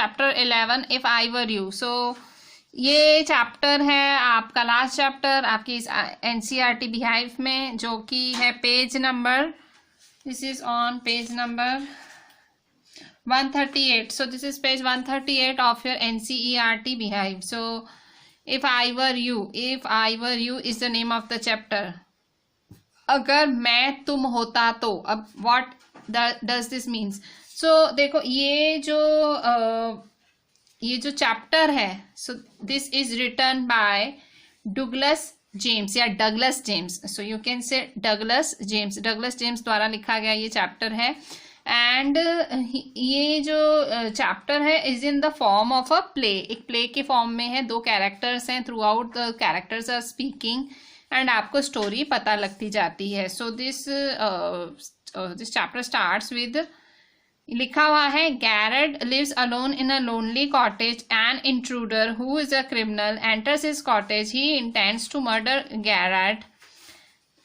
Chapter 11 if I were you. So ये chapter है आपका लास्ट चैप्टर आपकी इस एनसीईआरटी बिहाइव में, जो कि है page number, this is on page number 138. So this is page 138 of your NCERT Beehive. So if I were you is the name of the chapter. अगर मैं तुम होता तो, अब what does this means? So देखो ये जो chapter है, so this is written by Douglas James या Douglas James. So you can say Douglas James द्वारा लिखा गया ये चैप्टर है. एंड ये जो चैप्टर है is in the form of a play, एक प्ले के फॉर्म में है. 2 कैरेक्टर्स हैं, throughout the characters are speaking and आपको स्टोरी पता लगती जाती है. So this chapter starts with, लिखा हुआ है, Garrett lives alone in a lonely cottage. An intruder who is a criminal enters his cottage. He intends to murder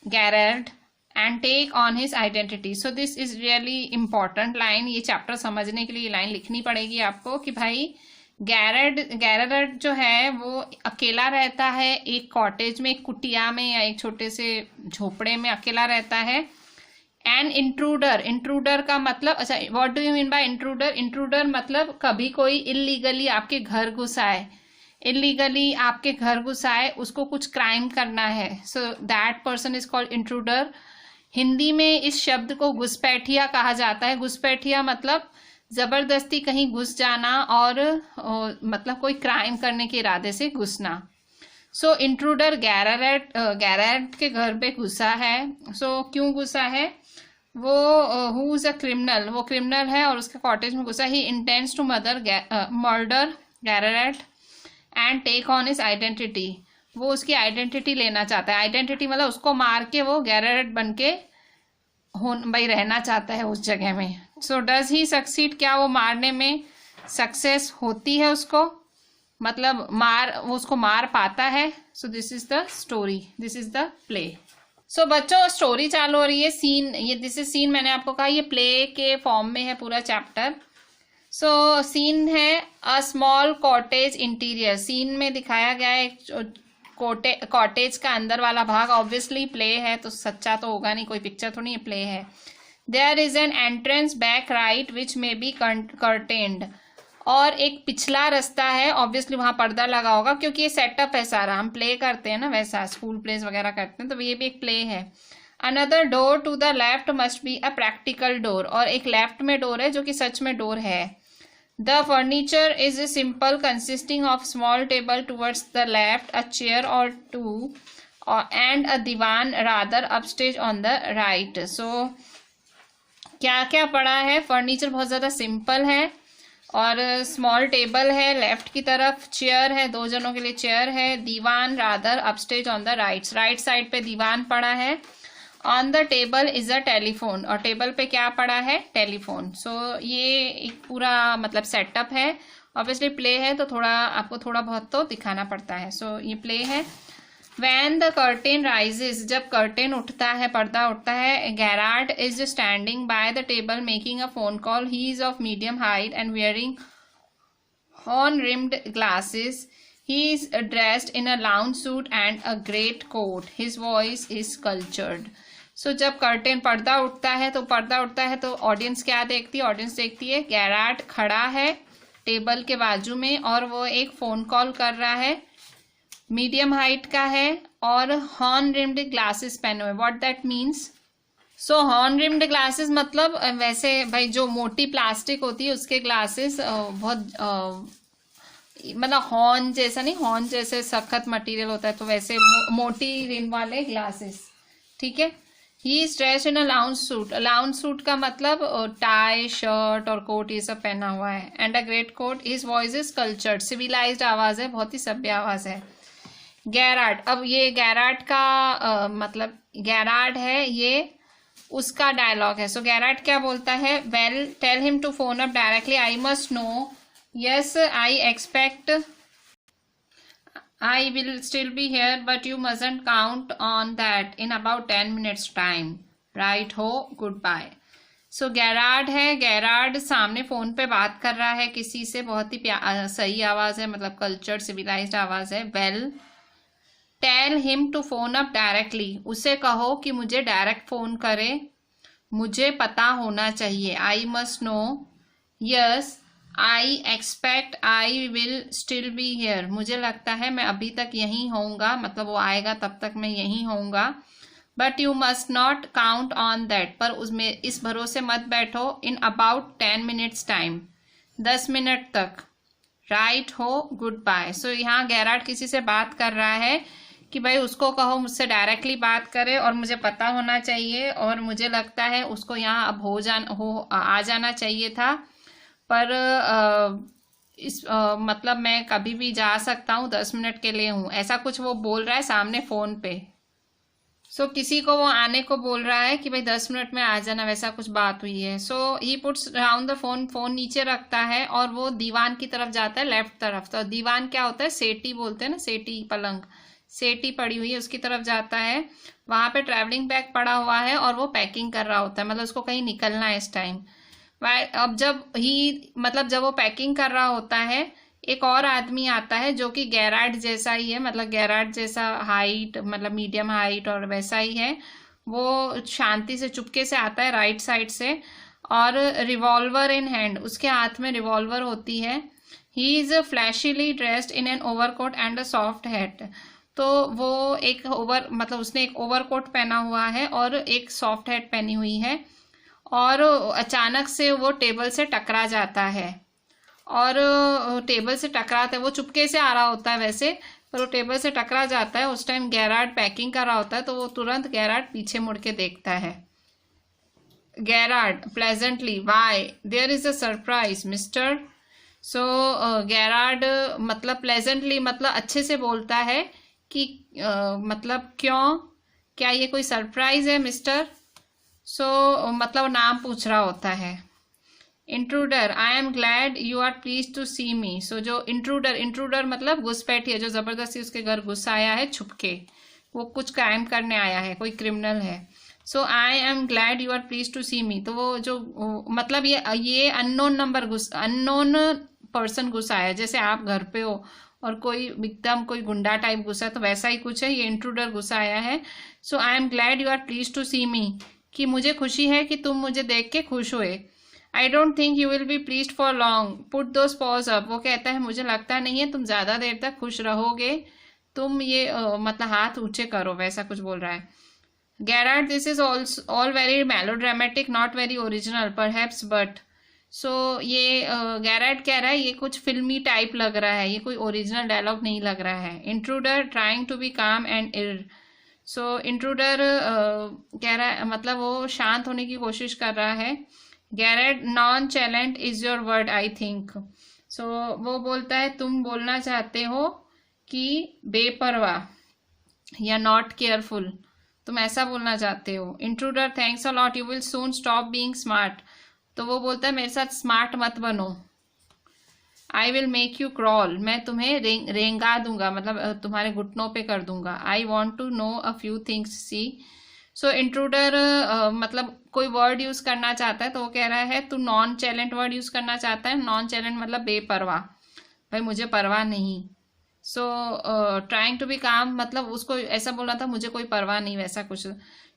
Garrett and take on his identity. So this is really important line. ये chapter समझने के लिए ये line लिखनी पड़ेगी आपको कि भाई गैरेट जो है वो अकेला रहता है एक कॉटेज में, एक कुटिया में या एक छोटे से झोपड़े में अकेला रहता है. एंड इंट्रूडर का मतलब, अच्छा what do you mean by intruder मतलब कभी कोई इलीगली आपके घर घुसाए, उसको कुछ क्राइम करना है. So that person is called intruder. Hindi में इस शब्द को घुसपैठिया कहा जाता है. घुसपैठिया मतलब जबरदस्ती कहीं घुस जाना और मतलब कोई क्राइम करने के इरादे से घुसना. सो इंट्रूडर गैरेट के घर पे घुसा है. सो क्यों घुसा है? वो हु इज अ क्रिमिनल, वो क्रिमिनल है और उसके कॉटेज में घुसा. He intends to murder Garrett and take on his identity. वो उसकी आइडेंटिटी लेना चाहता है. आइडेंटिटी मतलब उसको मार के वो गैरेट बन के भाई रहना चाहता है उस जगह में. सो डज ही सक्सीड, क्या वो मारने में सक्सेस होती है उसको, मतलब वो उसको मार पाता है. So this is the story, this is the play. So बच्चों स्टोरी चालू हो रही है. सीन, ये दिस इज सीन, मैंने आपको कहा ये प्ले के फॉर्म में है पूरा चैप्टर. सो सीन है a small cottage interior. Scene में दिखाया गया है एक कॉटेज का अंदर वाला भाग. ऑब्वियसली प्ले है तो सच्चा तो होगा नहीं, कोई पिक्चर तो नहीं है, प्ले है. There is an entrance back right which may be curtained. और एक पिछला रास्ता है, ऑब्वियसली वहां पर्दा लगा होगा क्योंकि ये सेटअप है सारा, हम प्ले करते हैं ना वैसा, स्कूल प्लेस वगैरह करते हैं, तो ये भी एक प्ले है. Another door to the left must be a practical door. और एक लेफ्ट में डोर है जो कि सच में डोर है. The furniture is simple, consisting of small table towards the left, a chair or two, and a divan rather upstairs on the right. So क्या क्या पड़ा है? फर्नीचर बहुत ज़्यादा सिंपल है और स्मॉल टेबल है लेफ्ट की तरफ, चेयर है 2 जनों के लिए चेयर है, दीवान rather upstage on the right side पे दीवान पड़ा है. On the table is a telephone, और टेबल पे क्या पड़ा है? टेलीफोन. सो ये एक पूरा मतलब सेटअप है. ऑब्वियसली प्ले है तो आपको थोड़ा बहुत तो दिखाना पड़ता है. सो ये प्ले है. वैन द कर्टेन राइजेस, जब कर्टेन उठता है, पर्दा उठता है, Gerrard is standing by the table making a phone call. He is of medium height and wearing horn rimmed glasses. He is dressed in a lounge suit and a great coat. His voice is cultured. So जब curtain पर्दा उठता है तो audience क्या देखती है? Audience देखती है गैराट खड़ा है टेबल के बाजू में और वो एक फोन कॉल कर रहा है, मीडियम हाइट का है और हॉर्न रिम्ड ग्लासेस पहने हुए. What that means? So horn rimmed glasses मतलब वैसे भाई जो मोटी प्लास्टिक होती है उसके ग्लासेस, बहुत मतलब हॉर्न जैसा नहीं, हॉर्न जैसे सख्त मटेरियल होता है तो वैसे मोटी रिम वाले ग्लासेस. ठीक है. He is dressed in a lounge suit. Lounge suit का मतलब टाई शर्ट और कोट ये सब पहना हुआ है. And a great coat. His voice is cultured, civilised आवाज है, बहुत ही सभ्य आवाज है. गैराट, अब ये गैराट का मतलब गैराट है, ये उसका डायलॉग है. सो गैराट क्या बोलता है? Well tell him to phone up directly, I must know. Yes I expect I will still be here, but you mustn't count on that. In about 10 minutes time. Right ho, goodbye. So Garrad है, Garrad सामने phone पे बात कर रहा है किसी से, बहुत ही सही आवाज है, मतलब कल्चर्ड सिविलाइज्ड आवाज है। Well, tell him to phone up directly, उसे कहो कि मुझे डायरेक्ट फोन करे, मुझे पता होना चाहिए। आई must know, yes I expect I will still be here, मुझे लगता है मैं अभी तक यहीं होऊंगा, मतलब वो आएगा तब तक मैं यहीं होऊंगा। But you must not count on that, पर उसमें इस भरोसे मत बैठो। In about 10 minutes time, 10 minute तक। राइट हो, गुड बाय। सो यहाँ गैराड किसी से बात कर रहा है कि भाई उसको कहो मुझसे डायरेक्टली बात करे और मुझे पता होना चाहिए, और मुझे लगता है उसको यहाँ अब आ जाना चाहिए था, पर मतलब मैं कभी भी जा सकता हूँ, 10 मिनट के लिए हूँ, ऐसा कुछ वो बोल रहा है सामने फोन पे। सो किसी को वो आने को बोल रहा है कि भाई 10 मिनट में आ जाना, वैसा कुछ बात हुई है। So he puts down the phone, phone नीचे रखता है और वो दीवान की तरफ जाता है, लेफ्ट तरफ। तो दीवान क्या होता है, सेटी बोलते हैं ना, सेटी पलंग, सेटी पड़ी हुई है उसकी तरफ जाता है। वहां पे ट्रैवलिंग बैग पड़ा हुआ है और वो पैकिंग कर रहा होता है, मतलब उसको कहीं निकलना है इस टाइम। अब जब वो पैकिंग कर रहा होता है, एक और आदमी आता है जो कि गैराड जैसा ही है, मतलब गैराड जैसा हाइट, मतलब मीडियम हाइट और वैसा ही है। वो शांति से चुपके से आता है राइट साइड से, और रिवॉल्वर इन हैंड, उसके हाथ में रिवॉल्वर होती है। He is flashily dressed in an overcoat and a soft hat, तो वो मतलब उसने एक ओवरकोट पहना हुआ है और एक सॉफ्ट हैट पहनी हुई है, और अचानक से वो टेबल से टकरा जाता है, और टेबल से टकराता है, वो चुपके से आ रहा होता है वैसे, पर वो टेबल से टकरा जाता है। उस टाइम गैराड पैकिंग कर रहा होता है, तो वो तुरंत गैराड पीछे मुड़ के देखता है। Garrett pleasantly, why there is a surprise mister. So Garrett मतलब प्लेजेंटली, मतलब अच्छे से बोलता है कि मतलब क्यों, क्या ये कोई सरप्राइज है मिस्टर। सो मतलब नाम पूछ रहा होता है। Intruder, I am glad you are please to see me. So जो इंट्रूडर मतलब घुसपैठिया, जो जबरदस्ती उसके घर घुस आया है छुपके, वो कुछ क्राइम करने आया है, कोई क्रिमिनल है। So I am glad you are please to see me, तो वो जो मतलब ये अननोन पर्सन घुस आया, जैसे आप घर पे हो और कोई एकदम कोई गुंडा टाइप घुसा, तो वैसा ही कुछ है, ये इंट्रूडर घुसा आया है। So I am glad you are please to see me, कि मुझे खुशी है कि तुम मुझे देख के खुश हुए। I don't think you will be pleased for long, put those pause up, वो कहता है मुझे लगता नहीं है तुम ज्यादा देर तक खुश रहोगे, तुम ये मतलब हाथ ऊंचे करो, वैसा कुछ बोल रहा है। Garrad, this is all very melodramatic, not very original perhaps, but so ये गैराड कह रहा है ये कुछ फिल्मी टाइप लग रहा है, ये कोई ओरिजिनल डायलॉग नहीं लग रहा है। इंट्रूडर ट्राइंग टू बी काम एंड इर, सो इंट्रूडर कह रहा है, मतलब वो शांत होने की कोशिश कर रहा है। Garrard, nonchalant is your word I think. So वो बोलता है तुम बोलना चाहते हो कि बेपरवाह या नॉट केयरफुल, तुम ऐसा बोलना चाहते हो। Intruder, thanks a lot, you will soon stop being smart, तो वो बोलता है मेरे साथ स्मार्ट मत बनो। I will make you crawl, मैं तुम्हें रेंगा दूंगा, मतलब तुम्हारे घुटनों पे कर दूंगा। I want to know a few things see. So intruder मतलब कोई वर्ड यूज करना चाहता है, तो वो कह रहा है तू नॉन चैलेंट वर्ड यूज करना चाहता है। नॉन चैलेंट मतलब बेपरवाह, भाई मुझे परवाह नहीं। सो ट्राइंग टू बी काम, मतलब उसको ऐसा बोलना था मुझे कोई परवाह नहीं, वैसा कुछ।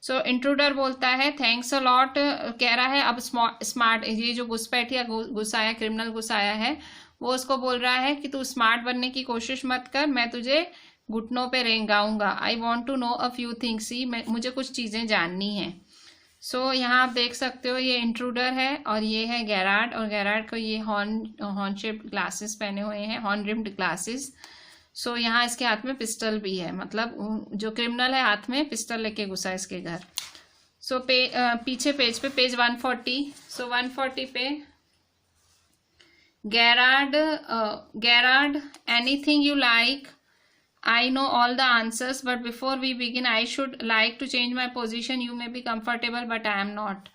सो इंट्रूडर बोलता है थैंक्स अ लॉट, कह रहा है अब स्मार्ट, ये जो घुसपैठिया घुसाया क्रिमिनल घुसाया है, वो उसको बोल रहा है कि तू स्मार्ट बनने की कोशिश मत कर, मैं तुझे घुटनों पे रेंगाऊंगा। I want to know a few things see, मुझे कुछ चीजें जाननी है। सो यहाँ आप देख सकते हो ये इंट्रूडर है और ये है गैराड, और गैराड को ये हॉर्न शेप्ड ग्लासेस पहने हुए हैं, हॉर्न रिम्ड ग्लासेस। सो यहाँ इसके हाथ में पिस्टल भी है, मतलब जो क्रिमिनल है हाथ में पिस्टल लेके घुसा इसके घर। सो पीछे पेज पे, पेज 140, सो 140 पे Garrad, anything you like, I know all the answers, but before we begin, I should like to change my position. You may be comfortable, but I am not.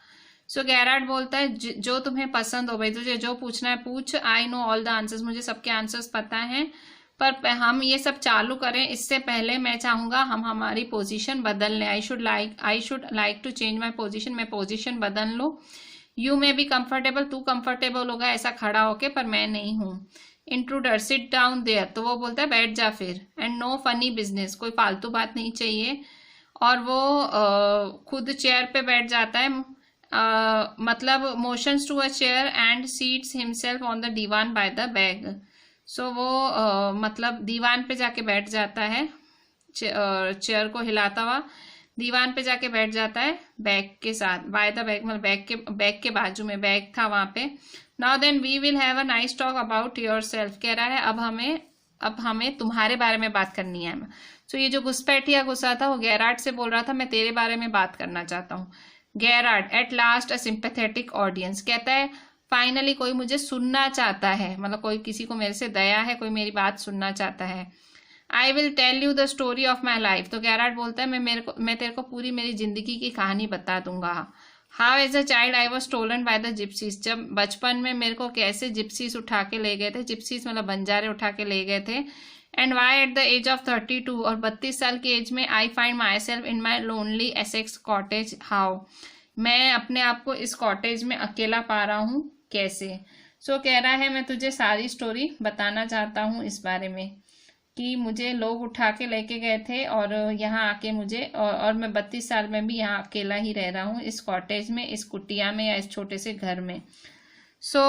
So Garrad बोलता है जो तुम्हें पसंद हो भाई, तुझे जो पूछना है पूछ। I know all the answers, मुझे सबके आंसर्स पता हैं, पर हम ये सब चालू करें इससे पहले मैं चाहूंगा हम हमारी पोजीशन बदल लें। I should like to change my position, मैं पोजीशन बदल लूँ। यू में बी कंफर्टेबल, तू कंफर्टेबल होगा ऐसा खड़ा होके, पर मैं नहीं हूँ। इंट्रूडर सिट डाउन देयर, तो वो बोलता है बैठ जा फिर। एंड नो फनी बिजनेस, कोई फालतू बात नहीं चाहिए। और वो खुद चेयर पे बैठ जाता है, मतलब motions to a chair and seats himself on the divan by the bag. So वो मतलब दीवान पे जाके बैठ जाता है, चेयर को हिलाता हुआ दीवान पे जाके बैठ जाता है बैग के साथ, बाय द बैग मतलब बैग के बाजू में बैग था वहां पे। Now then we will have a nice talk about yourself, कह रहा है अब हमें तुम्हारे बारे में बात करनी है। सो ये जो घुसपैठिया गुस्सा था वो गैराट से बोल रहा था मैं तेरे बारे में बात करना चाहता हूँ। Garrard at last a sympathetic audience, कहता है फाइनली कोई मुझे सुनना चाहता है, मतलब कोई किसी को मेरे से दया है, कोई मेरी बात सुनना चाहता है। I will tell you the story of my life, तो गैराट बोलता है मैं तेरे को पूरी मेरी जिंदगी की कहानी बता दूंगा। How as a child I was stolen by the gypsies, जब बचपन में मेरे को कैसे जिप्सीज उठा के ले गए थे, जिप्सीज मतलब बंजारे उठा के ले गए थे। And why at the age of 32, और 32 साल की एज में I find myself in my lonely Essex cottage, how, मैं अपने आप को इस कॉटेज में अकेला पा रहा हूँ कैसे। सो कह रहा है मैं तुझे सारी स्टोरी बताना चाहता हूँ इस बारे में कि मुझे लोग उठा के लेके गए थे और यहाँ आके मुझे और मैं 32 साल में भी यहाँ अकेला ही रह रहा हूँ इस कॉटेज में, इस कुटिया में या इस छोटे से घर में। सो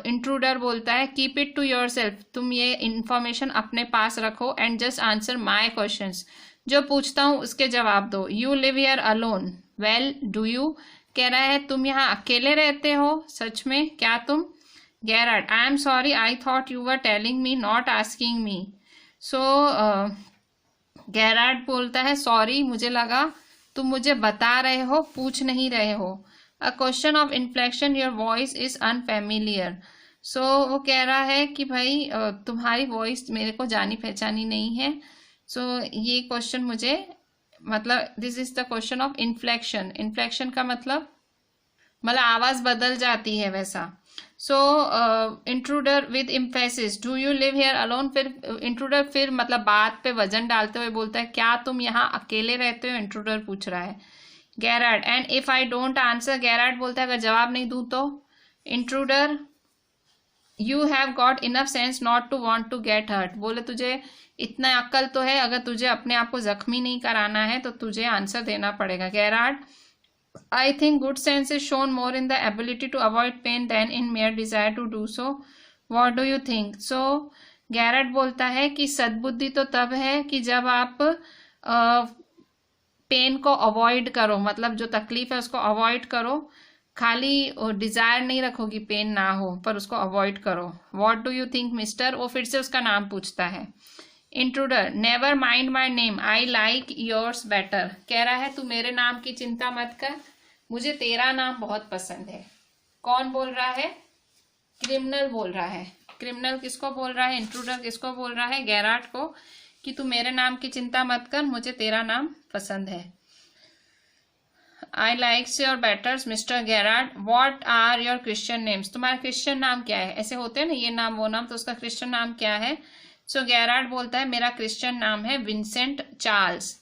इंट्रूडर बोलता है keep it to yourself, तुम ये इंफॉर्मेशन अपने पास रखो and just answer my questions, जो पूछता हूँ उसके जवाब दो। You live here alone, well do you, कह रहा है तुम यहाँ अकेले रहते हो सच में क्या तुम। Garrard I am sorry I thought you were telling me not asking me. So Garrard बोलता है सॉरी मुझे लगा तुम मुझे बता रहे हो, पूछ नहीं रहे हो। A question of inflection your voice is unfamiliar, so वो कह रहा है कि भाई तुम्हारी वॉइस मेरे को जानी पहचानी नहीं है। सो ये क्वेश्चन मुझे मतलब this is the question of inflection, inflection का मतलब आवाज बदल जाती है वैसा। So intruder with emphasis do you live here alone, फिर इंट्रूडर फिर मतलब बात पे वजन डालते हुए बोलता है क्या तुम यहाँ अकेले रहते हो, इंट्रूडर पूछ रहा है। Garrard and if I don't answer, Garrard बोलता है अगर जवाब नहीं दूं तो। Intruder you have got enough sense not to want to get hurt, बोले तुझे इतना अक्ल तो है अगर तुझे अपने आप को जख्मी नहीं कराना है तो तुझे आंसर देना पड़ेगा। गैराट I think good sense is shown more in the ability to avoid pain than in mere desire to do so. What do you think? So, गैरट बोलता है कि सद्बुद्धि तो तब है कि जब आप पेन को अवॉइड करो, मतलब जो तकलीफ है उसको अवॉइड करो, खाली डिजायर नहीं रखोगी पेन ना हो पर उसको अवॉइड करो। What do you think mister, वो फिर से उसका नाम पूछता है। Intruder never mind my name I like yours better, कह रहा है तू मेरे नाम की चिंता मत कर, मुझे तेरा नाम बहुत पसंद है। कौन बोल रहा है? क्रिमिनल बोल रहा है। क्रिमिनल किसको बोल रहा है? इंट्रूडर किसको बोल रहा है? गैराट को, कि तू मेरे नाम की चिंता मत कर, मुझे तेरा नाम पसंद है। I likes your betters mister Garrard, what are your Christian names, तुम्हारा क्रिश्चियन नाम क्या है? ऐसे होते हैं ना ये नाम वो नाम, तो उसका क्रिश्चियन नाम क्या है? सो गैराट बोलता है मेरा क्रिश्चियन नाम है विंसेंट चार्ल्स।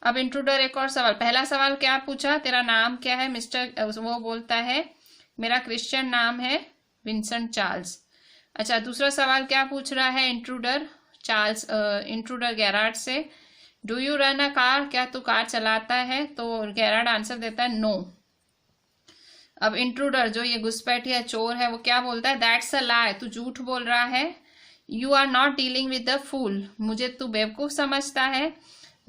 अब इंट्रूडर एक और सवाल, पहला सवाल क्या पूछा, तेरा नाम क्या है मिस्टर, वो बोलता है मेरा क्रिश्चियन नाम है विंसेंट चार्ल्स। अच्छा, दूसरा सवाल क्या पूछ रहा है इंट्रूडर इंट्रूडर गैराट से, do you run a car, क्या तू कार चलाता है? तो गैराट आंसर देता है नो। अब इंट्रूडर जो ये घुसपैठिया चोर है वो क्या बोलता है, दैट्स अ लाई, तू झूठ बोल रहा है। You are not dealing with the fool, मुझे तू बेवकूफ समझता है,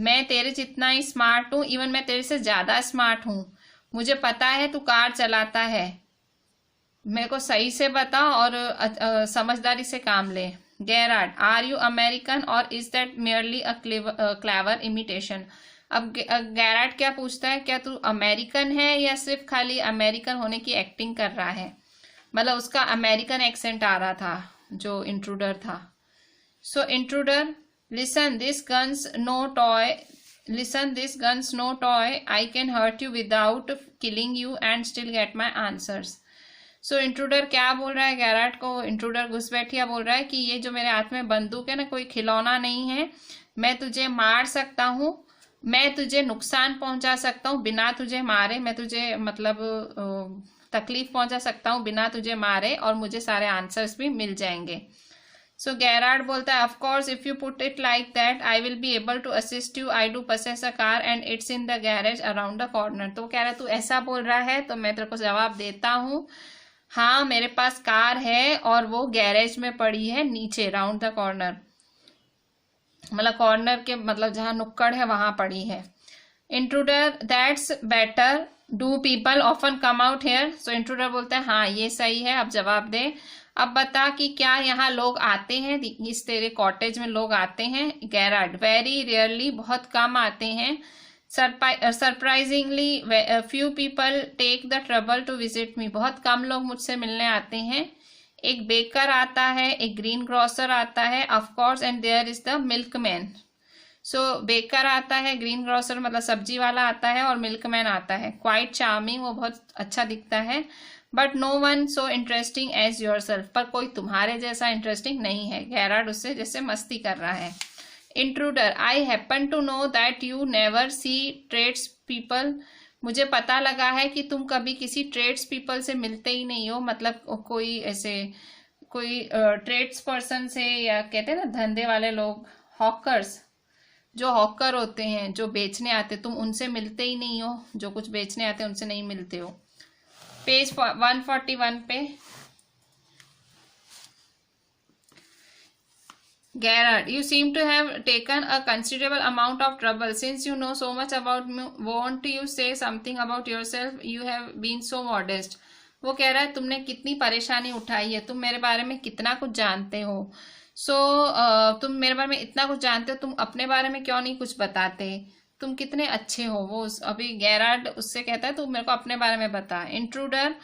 मैं तेरे जितना ही स्मार्ट हूँ, इवन मैं तेरे से ज्यादा स्मार्ट हूँ, मुझे पता है तू कार चलाता है, मेरे को सही से बता और समझदारी से काम ले। गैराट आर यू अमेरिकन और is that merely a clever imitation, अब गैराट क्या पूछता है, क्या तू अमेरिकन है या सिर्फ खाली अमेरिकन होने की एक्टिंग कर रहा है, मतलब उसका अमेरिकन एक्सेंट आ रहा था जो इंट्रूडर था। So intruder listen this guns no toy, listen this guns no toy, I can hurt you without killing you and still get my answers. So intruder क्या बोल रहा है गैराट को, इंट्रूडर घुसपैठिया बोल रहा है कि ये जो मेरे हाथ में बंदूक है ना कोई खिलौना नहीं है, मैं तुझे मार सकता हूँ मैं तुझे नुकसान पहुंचा सकता हूँ बिना तुझे मारे, मैं तुझे मतलब तकलीफ पहुंचा सकता हूँ बिना तुझे मारे, और मुझे सारे आंसर्स भी मिल जाएंगे। सो गैरार्ड बोलता है, of course if you put it like that I will be able to assist you, I do possess a car and it's in the garage around the corner. तो वो कह रहा है तू ऐसा बोल रहा है तो मैं तेरे को जवाब देता हूँ, हाँ मेरे पास कार है और वो गैरेज में पड़ी है नीचे, राउंड द कॉर्नर, मतलब कॉर्नर के मतलब जहाँ नुक्कड़ है वहां पड़ी है। Intruder, that's better, do people often come out here. So intruder बोलता है हाँ ये सही है, अब जवाब दे, अब बता कि क्या यहाँ लोग आते हैं, इस तेरे कॉटेज में लोग आते हैं। गैरार्ड, वेरी रेयरली, बहुत कम आते हैं। Surprisingly few people take the trouble to visit me, बहुत कम लोग मुझसे मिलने आते हैं। एक बेकर आता है, एक ग्रीन ग्रोसर आता है, of course, and there is the milkman. So baker आता है, ग्रीन ग्रोसर मतलब सब्जी वाला आता है, और मिल्कमैन आता है। क्वाइट चार्मिंग, वो बहुत अच्छा दिखता है। But no one so interesting as yourself, पर कोई तुम्हारे जैसा इंटरेस्टिंग नहीं है। गैरार्ड उससे जैसे मस्ती कर रहा है। Intruder, I happen to know that you never see trades people, मुझे पता लगा है कि तुम कभी किसी ट्रेड्स पीपल से मिलते ही नहीं हो, मतलब कोई ऐसे कोई ट्रेड्स पर्सन से, या कहते हैं ना धंधे वाले लोग, हॉकर्स, जो हॉकर होते हैं जो बेचने आते, तुम उनसे मिलते ही नहीं हो, जो कुछ बेचने आते हैं उनसे नहीं मिलते हो। पेज 141 पे Gerard, you seem to have taken a considerable amount of trouble. Since you know so much about me, won't you say something about yourself? You have been so modest. वो कह रहा है तुमने कितनी परेशानी उठाई है, तुम मेरे बारे में कितना कुछ जानते हो। तुम मेरे बारे में इतना कुछ जानते हो, तुम अपने बारे में क्यों नहीं कुछ बताते, तुम कितने अच्छे हो। वो अभी गैरार्ड उससे कहता है तू मेरे को अपने बारे में बता। Intruder,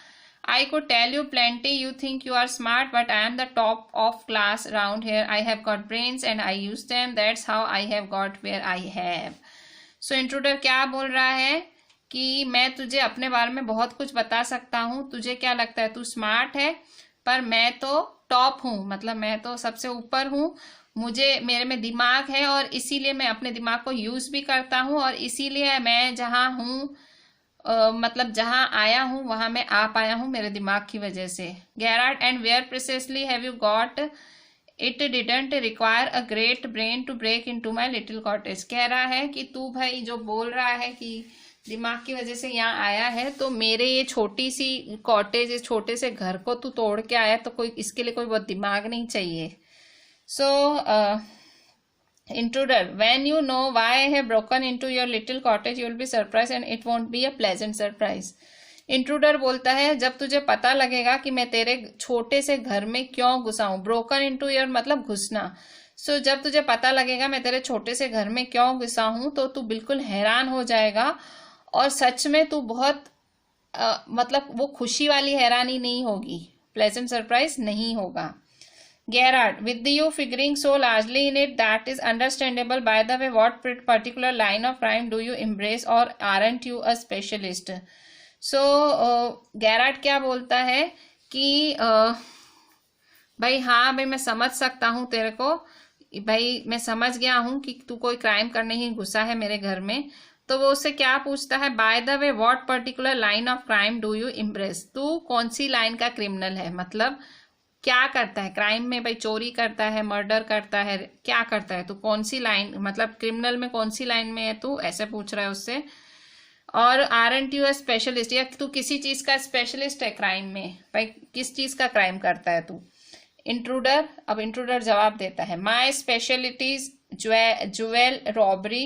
I could tell you plenty. You think you are smart, but I am the top of class around here. I have got brains and I use them. That's how I have got where I have. So intruder क्या बोल रहा है कि मैं तुझे अपने बारे में बहुत कुछ बता सकता हूँ, तुझे क्या लगता है तू स्मार्ट है, पर मैं तो टॉप हूँ, मतलब मैं तो सबसे ऊपर हूँ, मुझे मेरे में दिमाग है और इसीलिए मैं अपने दिमाग को यूज भी करता हूँ, और इसीलिए मैं जहाँ हूँ मतलब जहां आया हूं वहां मैं आ पाया हूं मेरे दिमाग की वजह से। Garrett, and where precisely have you got it, didn't require a great brain to break into my little cottage. कह रहा है कि तू भाई जो बोल रहा है कि दिमाग की वजह से यहाँ आया है, तो मेरे ये छोटी सी कॉटेज, इस छोटे से घर को तू तोड़ के आया, तो कोई इसके लिए कोई बहुत दिमाग नहीं चाहिए। Intruder, when you know why I have broken into your little cottage, you will be surprised and it won't be a pleasant surprise. Intruder बोलता है जब तुझे पता लगेगा कि मैं तेरे छोटे से घर में क्यों घुसा हूं, ब्रोकन इनटू योर मतलब घुसना। जब तुझे पता लगेगा मैं तेरे छोटे से घर में क्यों घुसा हूं, तो तू बिल्कुल हैरान हो जाएगा, और सच में तू बहुत मतलब वो खुशी वाली हैरानी नहीं होगी, प्लेजेंट सरप्राइज नहीं होगा। Gerard, with you figuring so largely in it, that is understandable. By the way, what particular line of crime do you embrace, or aren't you a specialist? Gerard क्या बोलता है कि भाई हाँ भाई मैं समझ सकता हूँ तेरे को, भाई मैं समझ गया हूँ कि तू कोई क्राइम करने ही घुसा है मेरे घर में। तो वो उससे क्या पूछता है, by the way what particular line of crime do you impress, तू कौन सी लाइन का क्रिमिनल है, मतलब क्या करता है क्राइम में, भाई चोरी करता है, मर्डर करता है, क्या करता है तू, कौन सी लाइन, मतलब क्रिमिनल में कौन सी लाइन में है तू, ऐसे पूछ रहा है उससे। और आरंट यू अ स्पेशलिस्ट, या तू किसी चीज का स्पेशलिस्ट है क्राइम में, भाई किस चीज का क्राइम करता है तू। इंट्रूडर, अब इंट्रूडर जवाब देता है, my specialities jewel robbery,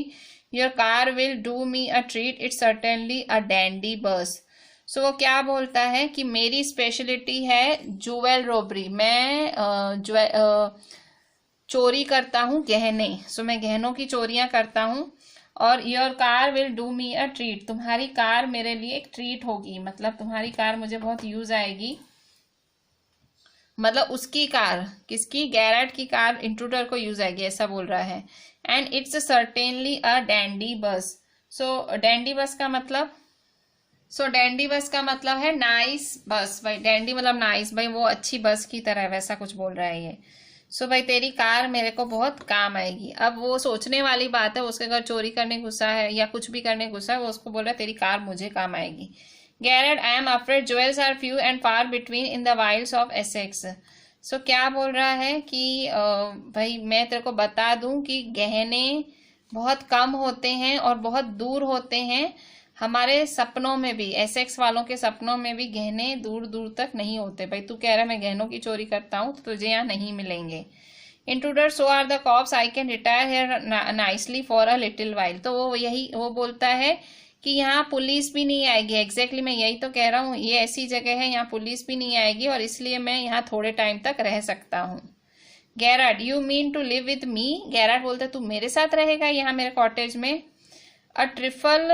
your car will do me a treat, it's certainly a dandy bus. वो क्या बोलता है कि मेरी स्पेशलिटी है ज्वेल रॉबरी, मैं चोरी करता हूँ गहने, मैं गहनों की चोरियां करता हूँ। और your car will do me a treat, तुम्हारी कार मेरे लिए एक ट्रीट होगी, मतलब तुम्हारी कार मुझे बहुत यूज आएगी, मतलब उसकी कार, किसकी, गैरार्ड की कार इंट्रूडर को यूज आएगी, ऐसा बोल रहा है। And it's certainly a dandy बस। डैंडी बस का मतलब, डैंडी बस का मतलब है नाइस बस, भाई डैंडी मतलब नाइस, भाई वो अच्छी बस की तरह है, वैसा कुछ बोल रहा है ये। सो भाई तेरी कार मेरे को बहुत काम आएगी। अब वो सोचने वाली बात है, उसके घर चोरी करने घुसा है या कुछ भी करने घुसा है, वो उसको बोल रहा है तेरी कार मुझे काम आएगी। Garrard, I am afraid jewels are few and far between in the wilds of Essex. So क्या बोल रहा है कि भाई मैं तेरे को बता दूं कि गहने बहुत कम होते हैं और बहुत दूर होते हैं। हमारे सपनों में भी, एसेक्स वालों के सपनों में भी गहने दूर दूर तक नहीं होते। भाई तू कह रहा है मैं गहनों की चोरी करता हूँ तो तुझे यहाँ नहीं मिलेंगे। Intruder, so are the cops, I can retire here nicely for a little while. तो वो बोलता है कि यहाँ पुलिस भी नहीं आएगी। एग्जैक्टली मैं यही तो कह रहा हूँ, ये ऐसी जगह है यहाँ पुलिस भी नहीं आएगी और इसलिए मैं यहाँ थोड़े टाइम तक रह सकता हूँ। Garrett, you mean to live with me. Garrett बोलता है तू मेरे साथ रहेगा यहाँ मेरे कॉटेज में। A trifle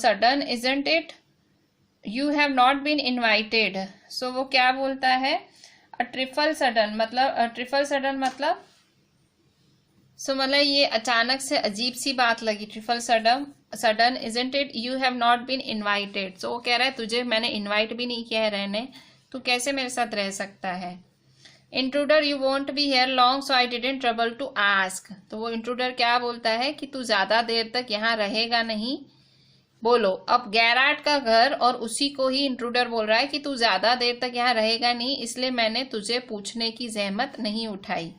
sudden isn't it, you have not been invited. So वो क्या बोलता है, अ ट्रिफल सडन मतलब मतलब ये अचानक से अजीब सी बात लगी। Trifle sudden isn't it, you have not been invited. So वो कह रहा है तुझे मैंने इन्वाइट भी नहीं किया है रहने, तू कैसे मेरे साथ रह सकता है। Intruder, you won't be here long so I didn't trouble to ask. तो वो इंट्रूडर क्या बोलता है कि तू ज्यादा देर तक यहाँ रहेगा नहीं। बोलो, अब गैराट का घर और उसी को ही इंट्रूडर बोल रहा है कि तू ज्यादा देर तक यहाँ रहेगा नहीं, इसलिए मैंने तुझे पूछने की जहमत नहीं उठाई।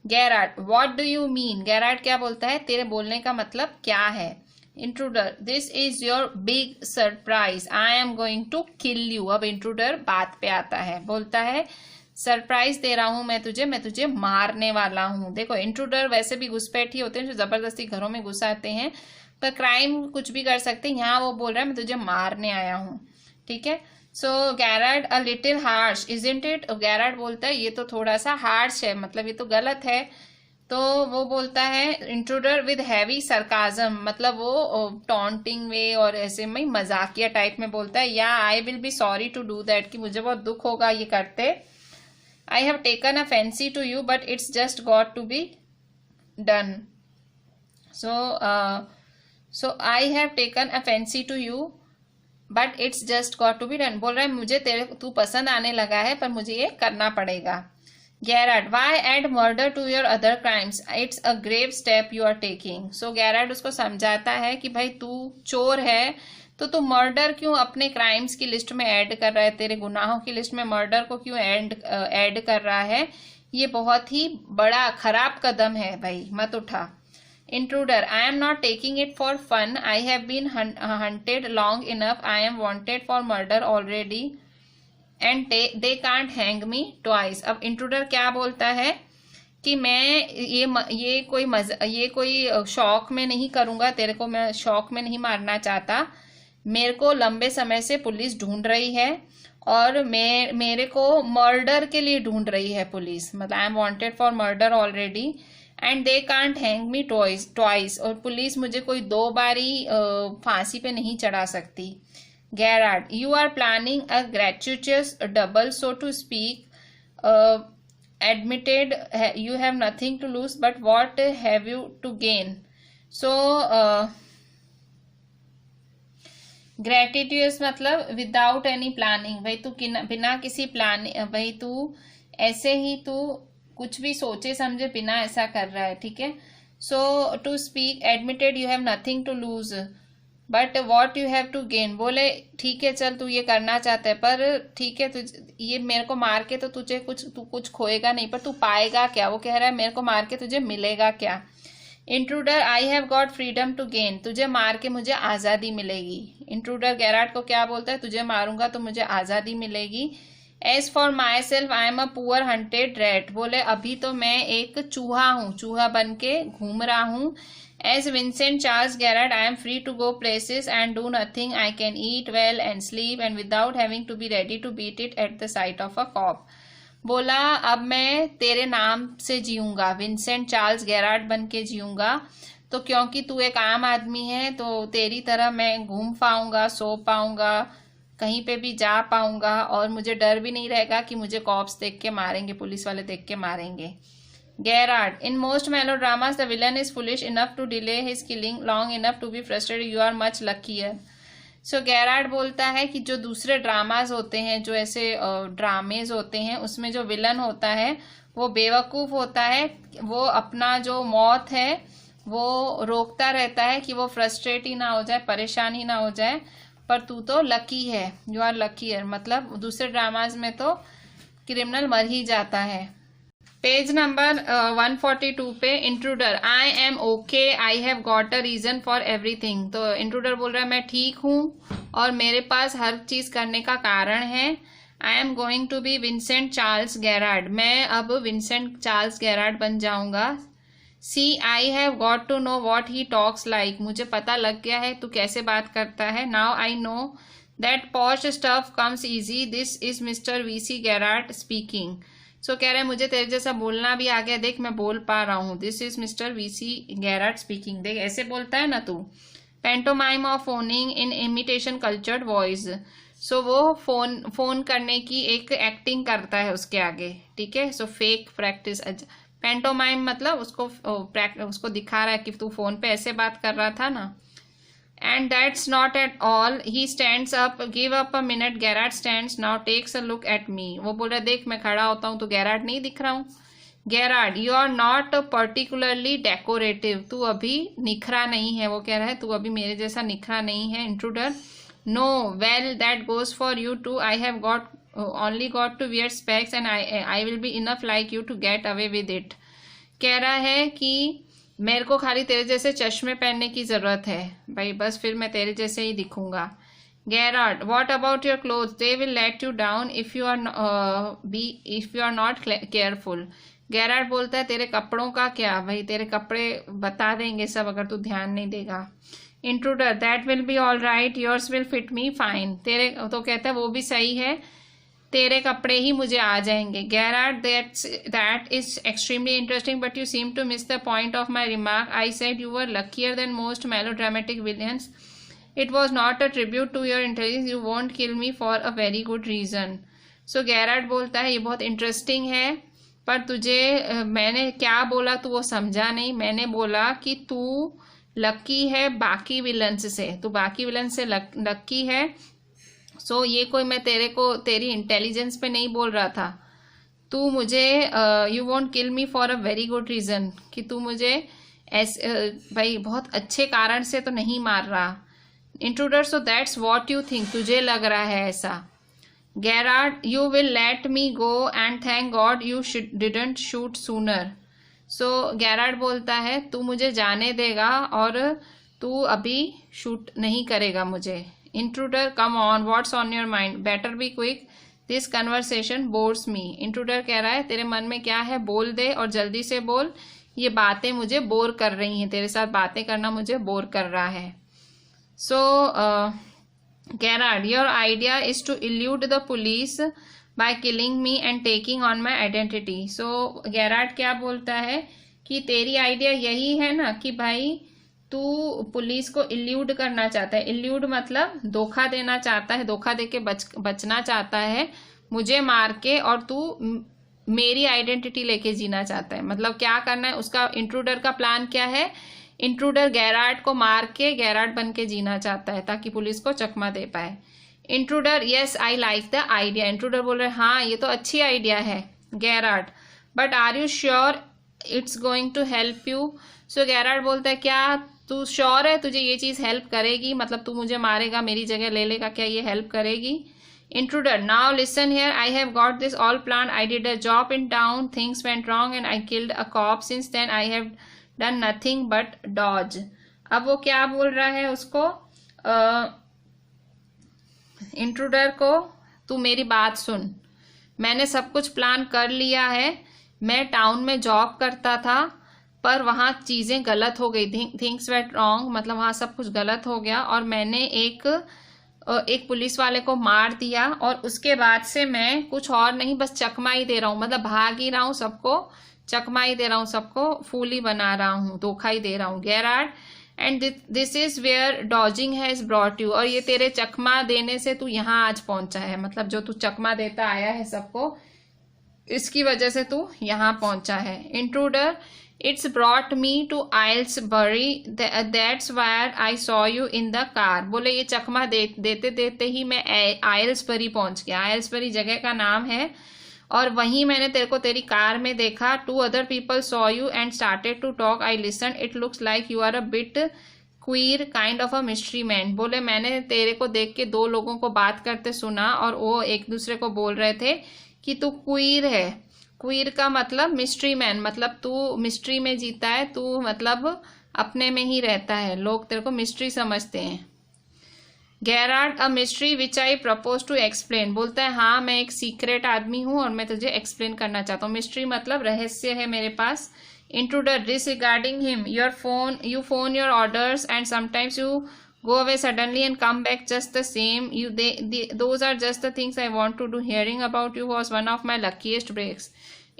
Garrett, what do you mean. Garrett क्या बोलता है, तेरे बोलने का मतलब क्या है। Intruder, this is your big surprise, I am going to kill you. अब इंट्रूडर बात पे आता है, बोलता है सरप्राइज दे रहा हूं मैं तुझे मारने वाला हूं। देखो इंट्रूडर वैसे भी घुसपैठी होते हैं जो जबरदस्ती घरों में घुस आते हैं, पर क्राइम कुछ भी कर सकते हैं। यहाँ वो बोल रहा है मैं तुझे मारने आया हूँ। ठीक है। So Garrard, a little harsh isn't it. Garrard बोलता है ये तो थोड़ा सा हार्श है, मतलब ये तो गलत है। तो वो बोलता है इंट्रूडर विद हैवी सरकाजम, मतलब वो टॉन्टिंग वे और ऐसे में मजाकिया टाइप में बोलता है, या I will be sorry to do that, कि मुझे बहुत दुख होगा ये करते। I have taken a fancy to you, but it's just got to be done. So I have taken a fancy to you, but it's just got to be done. बोल रहा है मुझे तू पसंद आने लगा है पर मुझे ये करना पड़ेगा। Gerard, why add murder to your other crimes? It's a grave step you are taking. So Gerard उसको समझाता है कि भाई तू चोर है तो तू मर्डर क्यों अपने क्राइम्स की लिस्ट में ऐड कर रहा है, तेरे गुनाहों की लिस्ट में मर्डर को क्यों ऐड कर रहा है, ये बहुत ही बड़ा खराब कदम है भाई, मत उठा। Intruder, I am not taking it for fun, I have been hunted long enough, I am wanted for murder already and they can't hang me twice. अब इंट्रूडर क्या बोलता है कि मैं ये कोई शौक में नहीं करूंगा, तेरे को मैं शौक में नहीं मारना चाहता। मेरे को लंबे समय से पुलिस ढूंढ रही है और मेरे को मर्डर के लिए ढूंढ रही है पुलिस, मतलब I am wanted for murder already and they can't hang me twice, और पुलिस मुझे कोई 2 बारी फांसी पे नहीं चढ़ा सकती। Garrard, you are planning a gratuitous double so to speak, admitted you have nothing to lose but what have you to gain. So ग्रेटिट्यूस मतलब विदाउट एनी प्लानिंग। भाई तू बिना किसी प्लानिंग, भाई तू ऐसे ही तू कुछ भी सोचे समझे बिना ऐसा कर रहा है। ठीक है। So to speak, admitted you have nothing to lose but what you have to gain. बोले ठीक है चल तू ये करना चाहता है पर ठीक है ये मेरे को मार के तो तू कुछ खोएगा नहीं, पर तू पाएगा क्या। वो कह रहा है मेरे को मार के तुझे मिलेगा क्या। Intruder, I have got freedom to gain, तुझे मार के मुझे आज़ादी मिलेगी। इंट्रूडर गैराट को क्या बोलता है, तुझे मारूंगा तो मुझे आज़ादी मिलेगी। As for myself I am a poor hunted rat. बोले अभी तो मैं एक चूहा हूँ, चूहा बन के घूम रहा हूँ। As Vincent Charles Gerard, I am free to go places and do nothing. I can eat well and sleep and without having to be ready to beat it at the sight of a cop. बोला अब मैं तेरे नाम से जीऊंगा, Vincent Charles Gerard बन के जीऊंगा, तो क्योंकि तू एक आम आदमी है तो तेरी तरह मैं घूम पाऊंगा, सो पाऊंगा, कहीं पे भी जा पाऊंगा और मुझे डर भी नहीं रहेगा कि मुझे कॉप्स देख के मारेंगे, पुलिस वाले देख के मारेंगे। Gerard, in most melodramas the villain is foolish enough to delay his killing long enough to be frustrated. You are much luckier. So Gerard बोलता है कि जो दूसरे ड्रामाज होते हैं, जो ऐसे ड्रामेज होते हैं, उसमें जो विलन होता है वो बेवकूफ होता है, वो अपना जो मौत है वो रोकता रहता है कि वो फ्रस्ट्रेट ही ना हो जाए, परेशान ही ना हो जाए। पर तू तो लकी है, यू आर लकी है, मतलब दूसरे ड्रामाज में तो क्रिमिनल मर ही जाता है। पेज नंबर 142 पे intruder, I am okay, I have got a reason for everything. तो इंट्रूडर बोल रहा है मैं ठीक हूँ और मेरे पास हर चीज करने का कारण है। I am going to be Vincent Charles Garrard, मैं अब विंसेंट चार्ल्स गैरार्ड बन जाऊंगा। See I have got to know what he talks like, मुझे पता लग गया है तू कैसे बात करता है। Now I know that posh stuff comes easy, this is mister VC Garrard speaking. So कह रहा है मुझे तेरे जैसा बोलना भी आ गया, देख मैं बोल पा रहा हूँ। This is mister VC Garrard speaking, देख ऐसे बोलता है ना तू। Pantomime of phoning in imitation cultured voice, so वो फोन करने की एक एक्टिंग करता है उसके आगे, ठीक है। सो फेक प्रैक्टिस, पेंटोमाइम मतलब उसको दिखा रहा है कि तू फोन पे ऐसे बात कर रहा था ना। And that's not at all, he stands up, give up a minute, Garrett stands now, takes a look at me. वो बोल रहा है देख मैं खड़ा होता हूँ तो गैरार्ड नहीं दिख रहा हूँ। Garrett, you are not particularly decorative, तू अभी निखरा नहीं है। वो कह रहा है तू अभी मेरे जैसा निखरा नहीं है। Intruder, no, well that goes for you too, I have got only got to wear specs and I will be enough like you to get away with it। कह रहा है कि मेरे को खाली तेरे जैसे चश्मे पहनने की जरूरत है भाई, बस फिर मैं तेरे जैसे ही दिखूंगा। Garrard, what about your clothes, they will let you down if you are not careful. Garrard बोलता है तेरे कपड़ों का क्या भाई, तेरे कपड़े बता देंगे सब अगर तू ध्यान नहीं देगा। Intruder, that will be all right, yours will fit me fine, तेरे तो कहता है वो भी सही है, तेरे कपड़े ही मुझे आ जाएंगे। Gerard, that is extremely interesting but you seem to miss the point of my remark, I said you were luckier than most melodramatic villains, it was not a tribute to your intelligence, you won't kill me for a very good reason. So Garrard बोलता है ये बहुत interesting है पर तुझे मैंने क्या बोला तू वो समझा नहीं। मैंने बोला कि तू लकी है बाकी विलन्स से, तू बाकी विलन से लकी है। सो ये कोई मैं तेरे को तेरी इंटेलिजेंस पे नहीं बोल रहा था। तू मुझे you won't kill me for a very good reason, कि तू मुझे ऐसे भाई बहुत अच्छे कारण से तो नहीं मार रहा। Intruder, so that's what you think, तुझे लग रहा है ऐसा। Garrard, you will let me go and thank God you didn't shoot sooner. So Garrard बोलता है तू मुझे जाने देगा और तू अभी शूट नहीं करेगा मुझे। Intruder, come on, what's on your mind, better be quick, this conversation bores me. Intruder कह रहा है तेरे मन में क्या है बोल दे और जल्दी से बोल, ये बातें मुझे बोर कर रही हैं, तेरे साथ बातें करना मुझे बोर कर रहा है। So Garrard, your idea is to elude the police by killing me and taking on my identity. So Garrard क्या बोलता है कि तेरी आइडिया यही है ना कि भाई तू पुलिस को इल्यूड करना चाहता है। इल्यूड मतलब धोखा देना चाहता है, धोखा देके बचना चाहता है मुझे मार के, और तू मेरी आइडेंटिटी लेके जीना चाहता है। मतलब क्या करना है उसका, इंट्रूडर का प्लान क्या है, इंट्रूडर गैरार्ड को मार के गैरार्ड बन के जीना चाहता है ताकि पुलिस को चकमा दे पाए। Intruder, yes I like the idea. Intruder बोल रहे हाँ ये तो अच्छी आइडिया है। Gerard, but are you sure it's going to help you. So Garrard बोलता है क्या तू श्योर है तुझे ये चीज हेल्प करेगी, मतलब तू मुझे मारेगा मेरी जगह ले लेगा, क्या ये हेल्प करेगी। Intruder, now listen here, I have got this all plan, I did a job in town, things went wrong and I killed a cop, since then I have done nothing but dodge. अब वो क्या बोल रहा है उसको, intruder को, तू मेरी बात सुन, मैंने सब कुछ प्लान कर लिया है। मैं टाउन में जॉब करता था पर वहाँ चीज़ें गलत हो गई, थिंग्स वेंट रॉन्ग, मतलब वहाँ सब कुछ गलत हो गया और मैंने एक पुलिस वाले को मार दिया और उसके बाद से मैं कुछ और नहीं बस चकमा ही दे रहा हूँ, मतलब भाग ही रहा हूँ सबको, चकमा ही दे रहा हूँ सबको, फूल ही बना रहा हूँ, धोखा ही दे रहा हूँ। Gerard, and this is where dodging has brought you, और ये तेरे चकमा देने से तू यहाँ आज पहुंचा है, मतलब जो तू चकमा देता आया है सबको इसकी वजह से तू यहाँ पहुंचा है। Intruder, it's brought me to Aylesbury, that's why I saw you in the car. बोले ये चकमा देते देते ही मैं आइल्सबरी पहुंच गया। आइल्सबरी जगह का नाम है और वहीं मैंने तेरे को तेरी कार में देखा. 2 other people saw you and started to talk. I listened. It looks like you are a bit queer, kind of a mystery man. बोले मैंने तेरे को देख के 2 लोगों को बात करते सुना और वो एक दूसरे को बोल रहे थे कि तू क्वीर है. क्वीर का मतलब मिस्ट्री मैन, मतलब तू मिस्ट्री में जीता है, तू मतलब अपने में ही रहता है, लोग तेरे को मिस्ट्री समझते हैं. Gerard, a mystery which I propose to explain. बोलता है हाँ मैं एक सीक्रेट आदमी हूँ और मैं तुझे एक्सप्लेन करना चाहता हूँ. मिस्ट्री मतलब रहस्य है मेरे पास. Intruder, disregarding him, you phone your orders and sometimes you go away suddenly and come back just the same. Those are just the things I want to do. Hearing about you was one of my luckiest breaks.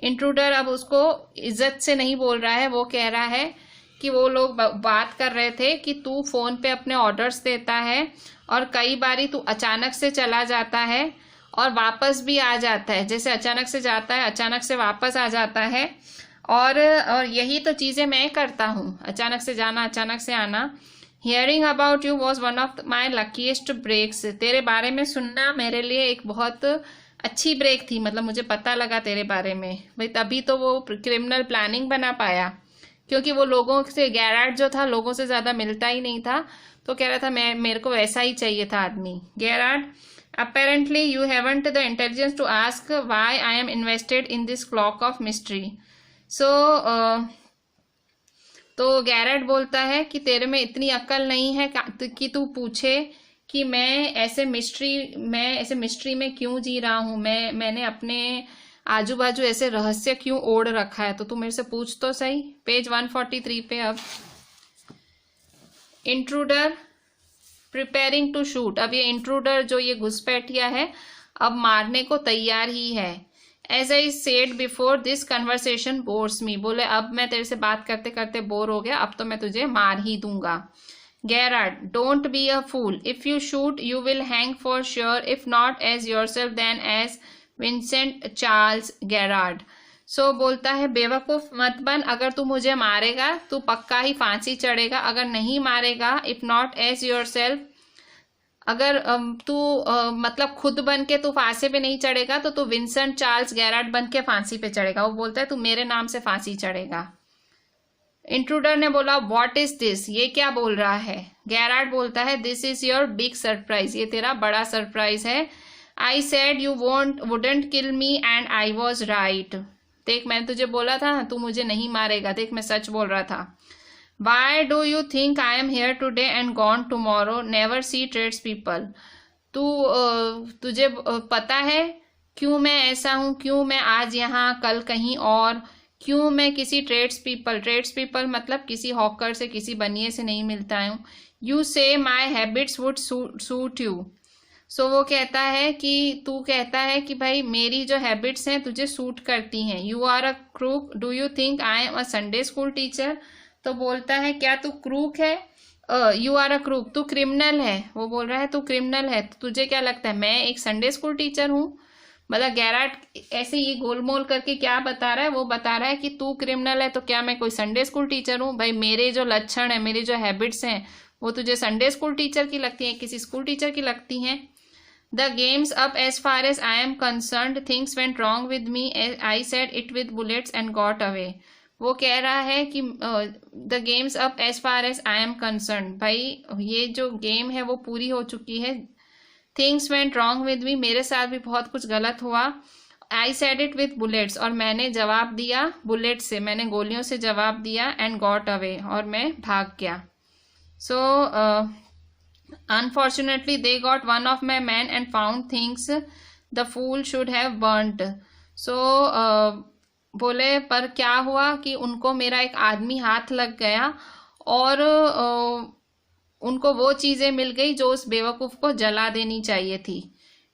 Intruder अब उसको इज्जत से नहीं बोल रहा है, वो कह रहा है कि वो लोग बात कर रहे थे कि तू फोन पे अपने ऑर्डर्स देता है और कई बारी तू अचानक से चला जाता है और वापस भी आ जाता है. जैसे अचानक से जाता है, अचानक से वापस आ जाता है, और यही तो चीज़ें मैं करता हूँ, अचानक से जाना, अचानक से आना. Hearing about you was one of my luckiest breaks. तेरे बारे में सुनना मेरे लिए एक बहुत अच्छी ब्रेक थी, मतलब मुझे पता लगा तेरे बारे में. भाई तभी तो वो क्रिमिनल प्लानिंग बना पाया, क्योंकि वो लोगों से, गैरार्ड जो था लोगों से ज़्यादा मिलता ही नहीं था, तो कह रहा था मेरे को वैसा ही चाहिए था आदमी. Garrard, apparently you haven't the intelligence to ask why I am invested in this cloak of mystery. So तो गैरार्ड बोलता है कि तेरे में इतनी अक्ल नहीं है कि तू पूछे कि मैं ऐसे मिस्ट्री में क्यों जी रहा हूँ, मैंने अपने आजू बाजू ऐसे रहस्य क्यों ओढ़ रखा है, तो तू मेरे से पूछ तो सही. पेज 143 पे अब इंट्रूडर प्रिपेयरिंग टू शूट. अब ये इंट्रूडर जो ये घुसपैठिया है अब मारने को तैयार ही है. As I said before this conversation bores me. बोले अब मैं तेरे से बात करते करते बोर हो गया, अब तो मैं तुझे मार ही दूंगा. Garrard, don't be a fool. If you shoot you will hang for sure, if not as yourself then as Vincent Charles Garrard. So बोलता है बेवकूफ मत बन, अगर तू मुझे मारेगा तू पक्का ही फांसी चढ़ेगा, अगर नहीं मारेगा इफ नॉट एज योरसेल्फ, अगर तू मतलब खुद बन के तू फांसी पे नहीं चढ़ेगा तो तू विंसेंट चार्ल्स गैरार्ड बन के फांसी पे चढ़ेगा. वो बोलता है तू मेरे नाम से फांसी चढ़ेगा. इंट्रूडर ने बोला व्हाट इज दिस, ये क्या बोल रहा है. गैरार्ड बोलता है this is your big surprise, ये तेरा बड़ा सरप्राइज है. आई said you wouldn't kill me and I was right. देख मैंने तुझे बोला था तू मुझे नहीं मारेगा, देख मैं सच बोल रहा था. Why do you think I am here today and gone tomorrow, never see trades people. तुझे पता है क्यों मैं ऐसा हूँ, क्यों मैं आज यहाँ कल कहीं और, क्यों मैं किसी ट्रेड्स पीपल मतलब किसी हॉकर से, किसी बनिए से नहीं मिलता हूँ. यू से माई हैबिट्स वुड सूट यू. सो वो कहता है कि तू कहता है कि भाई मेरी जो हैबिट्स हैं तुझे सूट करती हैं. You are a crook, do you think I am a Sunday school teacher. तो बोलता है क्या तू क्रूक है. यू आर अ क्रूक, तू क्रिमिनल है. वो बोल रहा है तू क्रिमिनल है, तो तुझे क्या लगता है मैं एक संडे स्कूल टीचर हूँ. मतलब गैरार्ड ऐसे ही गोलमोल करके क्या बता रहा है, वो बता रहा है कि तू क्रिमिनल है तो क्या मैं कोई संडे स्कूल टीचर हूँ. भाई मेरे जो लक्षण है, मेरी जो हैबिट्स हैं वो तुझे संडे स्कूल टीचर की लगती हैं, किसी स्कूल टीचर की लगती हैं. The game's up as far as I am concerned. Things went wrong with me. I said it with bullets and got away. वो कह रहा है कि the game's up as far as I am concerned. भाई ये जो game है वो पूरी हो चुकी है. Things went wrong with me. मेरे साथ भी बहुत कुछ गलत हुआ. I said it with bullets. और मैंने जवाब दिया बुलेट से, मैंने गोलियों से जवाब दिया and got away. और मैं भाग गया. So unfortunately they got one of my men and found things the fool should have burnt. So बोले पर क्या हुआ कि उनको मेरा एक आदमी हाथ लग गया और उनको वो चीज़ें मिल गई जो उस बेवकूफ़ को जला देनी चाहिए थी.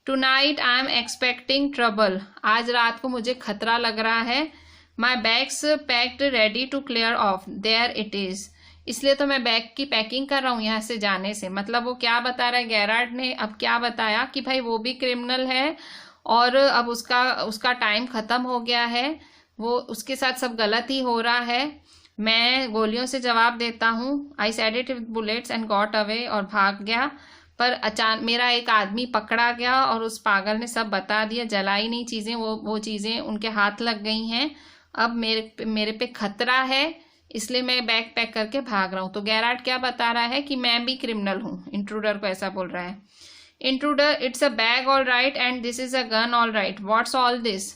Tonight I am expecting trouble. आज रात को मुझे खतरा लग रहा है. My bags packed ready to clear off. There it is. इसलिए तो मैं बैग की पैकिंग कर रहा हूँ यहाँ से जाने से. मतलब वो क्या बता रहा है गैरार्ड ने, अब क्या बताया कि भाई वो भी क्रिमिनल है और अब उसका टाइम ख़त्म हो गया है, वो उसके साथ सब गलत ही हो रहा है. मैं गोलियों से जवाब देता हूँ. I said it with bullets and got away, और भाग गया. पर अचानक मेरा एक आदमी पकड़ा गया और उस पागल ने सब बता दिया, जलाई नहीं चीज़ें, वो चीज़ें उनके हाथ लग गई हैं। अब मेरे पे खतरा है, इसलिए मैं बैग पैक करके भाग रहा हूँ। तो गेरार्ड क्या बता रहा है कि मैं भी क्रिमिनल हूँ, इंट्रूडर को ऐसा बोल रहा है। Intruder, it's a bag all right and this is a gun all right, what's all this.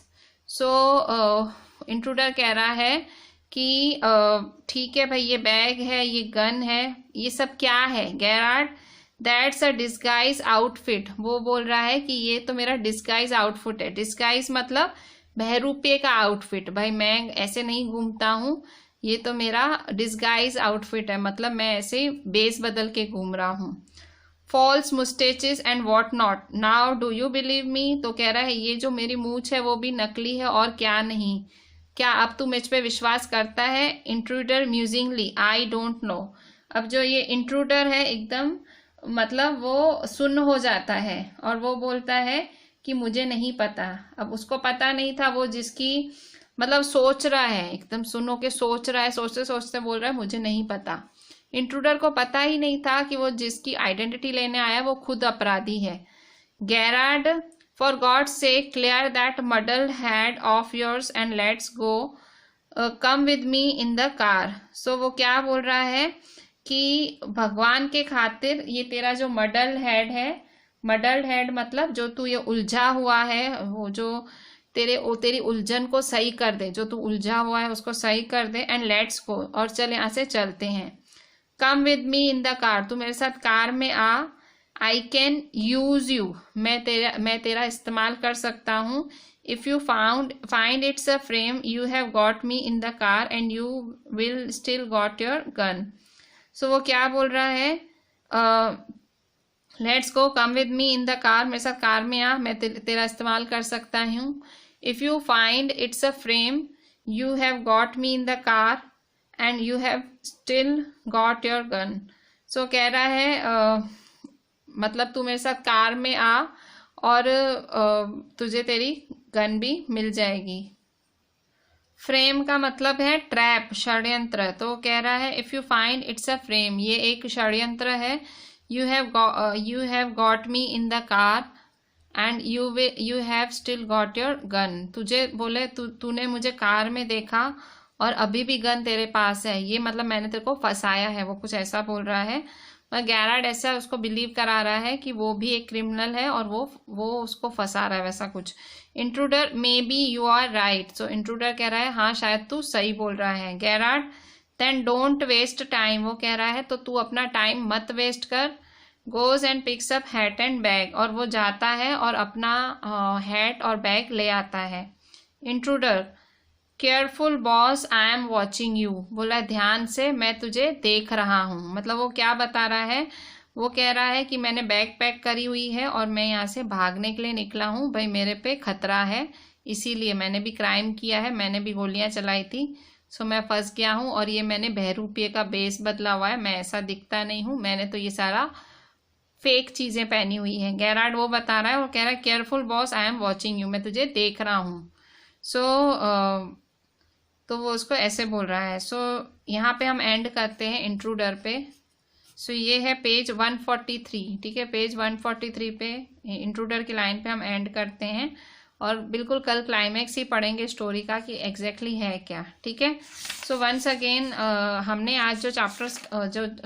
So intruder कह रहा है कि ठीक है भाई, ये बैग है, ये गन है, ये सब क्या है। Gerard, that's a disguise outfit, वो बोल रहा है कि ये तो मेरा डिस्गाइज आउटफिट है। डिस्गाइज मतलब बहरूपे का आउटफिट, भाई मैं ऐसे नहीं घूमता हूँ, ये तो मेरा डिस्गाइज आउटफिट है, मतलब मैं ऐसे बेस बदल के घूम रहा हूँ। False moustaches and what not, now do you believe me. तो कह रहा है ये जो मेरी मूछ है वो भी नकली है और क्या नहीं, क्या अब तू मुझ पे विश्वास करता है। Intruder musingly, I don't know. अब जो ये इंट्रूडर है एकदम मतलब वो सुन्न हो जाता है और वो बोलता है कि मुझे नहीं पता। अब उसको पता नहीं था, वो जिसकी मतलब सोच रहा है, एकदम सुनो के सोच रहा है, सोचते सोचते बोल रहा है मुझे नहीं पता। इंट्रूडर को पता ही नहीं था कि वो जिसकी आइडेंटिटी लेने आया वो खुद अपराधी है। Garrard, for God sake clear that muddle head of yours and let's go, come with me in the car. So वो क्या बोल रहा है कि भगवान के खातिर ये तेरा जो मडल हेड है, मडल्ड हेड मतलब जो तू ये उलझा हुआ है, वो जो तेरी उलझन को सही कर दे, जो तू उलझा हुआ है उसको सही कर दे। एंड लेट्स गो, और चल यहाँ से चलते हैं। Come with me in the car, तू मेरे साथ कार में आ। आई कैन यूज यू, मैं तेरा इस्तेमाल कर सकता हूँ। If you find it's a frame, you have got me in the car and you will still got your gun. So वो क्या बोल रहा है, let's go, come with me in the car, मेरे साथ कार में आ, मैं तेरा इस्तेमाल कर सकता हूँ। If you find it's a frame, you have got me in the car and you have still got your gun. So कह रहा है मतलब तू मेरे साथ कार में आ और तुझे तेरी गन भी मिल जाएगी। फ्रेम का मतलब है ट्रैप, षड्यंत्र। तो कह रहा है if you find it's a frame, ये एक षड्यंत्र है। You have got me in the car and you have still got your gun. तुझे बोले तूने मुझे कार में देखा और अभी भी गन तेरे पास है, ये मतलब मैंने तेरे को फंसाया है, वो कुछ ऐसा बोल रहा है। मगर गेरार्ड ऐसा उसको बिलीव करा रहा है कि वो भी एक क्रिमिनल है और वो उसको फंसा रहा है, वैसा कुछ। Intruder, maybe you are right. So intruder कह रहा है हाँ शायद तू सही बोल रहा है। Gerard, then don't waste time, वो कह रहा है तो तू अपना टाइम मत वेस्ट कर। Goes and picks up hat and bag, और वो जाता है और अपना हैट और बैग ले आता है। Intruder, careful boss, I am watching you, बोला ध्यान से, मैं तुझे देख रहा हूँ। मतलब वो क्या बता रहा है, वो कह रहा है कि मैंने बैग पैक करी हुई है और मैं यहाँ से भागने के लिए निकला हूँ, भाई मेरे पे खतरा है, इसीलिए मैंने भी क्राइम किया है, मैंने भी गोलियां चलाई थी, सो मैं फंस गया हूँ और ये मैंने बहरूपिये का बेस बदला हुआ है, मैं ऐसा दिखता नहीं हूँ, मैंने तो ये सारा फेक चीज़ें पहनी हुई हैं। गेरार्ड वो बता रहा है और कह रहा है careful boss, I am watching you, मैं तुझे देख रहा हूँ। तो वो उसको ऐसे बोल रहा है। सो यहाँ पे हम एंड करते हैं इंट्रूडर पे। सो ये है पेज 143, ठीक है, पेज 143 पे इंट्रूडर की लाइन पे हम एंड करते हैं और बिल्कुल कल क्लाइमैक्स ही पढ़ेंगे स्टोरी का कि एग्जैक्टली है क्या, ठीक है। सो वंस अगेन हमने आज जो चैप्टर्स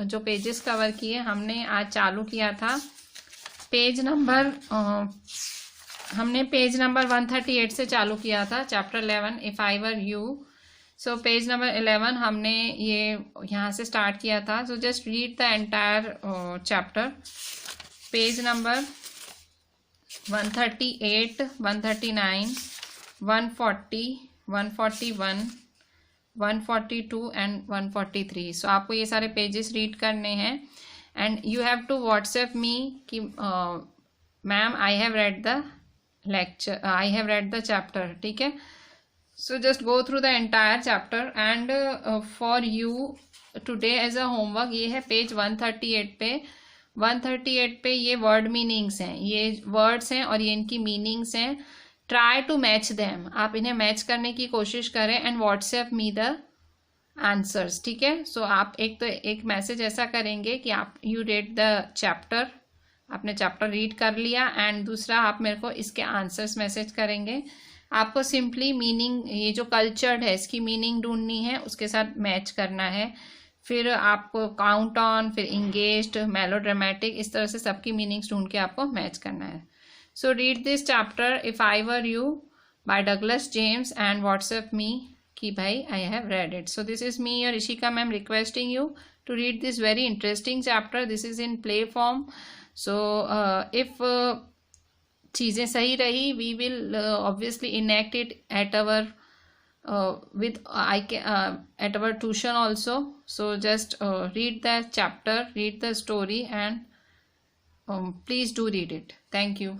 जो पेजेस कवर किए, हमने आज चालू किया था पेज नंबर हमने पेज नंबर 138 से चालू किया था, chapter 11 if I were you. So page number 11 हमने ये यहाँ से स्टार्ट किया था। So just read the entire chapter. Page number 138, 139, 140, 141, 142 and 143। So आपको ये सारे पेजेस रीड करने हैं and you have to WhatsApp me कि ma'am I have read the lecture, I have read the chapter, ठीक है। So just go through the entire chapter and for you today as a homework, ये है page 138 पे। 138 पे ये word meanings हैं, ये वर्ड्स हैं और ये इनकी मीनिंग्स हैं। ट्राई टू मैच देम, आप इन्हें मैच करने की कोशिश करें and WhatsApp me the answers, ठीक है। सो आप एक मैसेज ऐसा करेंगे कि आप यू रेड द चैप्टर आपने चैप्टर रीड कर लिया, एंड दूसरा आप मेरे को इसके आंसर्स मैसेज करेंगे। आपको सिंपली मीनिंग, ये जो कल्चर्ड है इसकी मीनिंग ढूंढनी है, उसके साथ मैच करना है। फिर आपको काउंट ऑन, फिर इंगेज्ड, मेलोड्रामेटिक, इस तरह से सबकी मीनिंग्स ढूंढ के आपको मैच करना है। So read this chapter if I were you by Douglas James and WhatsApp me कि भाई I have read it. So this is me, your Ishika ma'am, requesting you to read this very interesting chapter. This is in play form. So if चीज़ें सही रही, we will obviously enact it at our at our tuition also. So just read the chapter, read the story, and please do read it. Thank you.